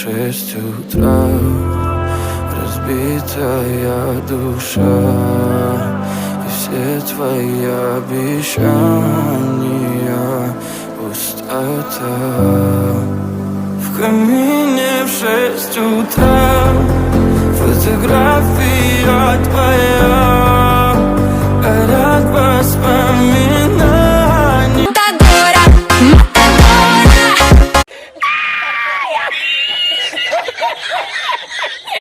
6 утра, разбитая душа, и все твои обещания пустота. В камине в 6 утра фотография твоя,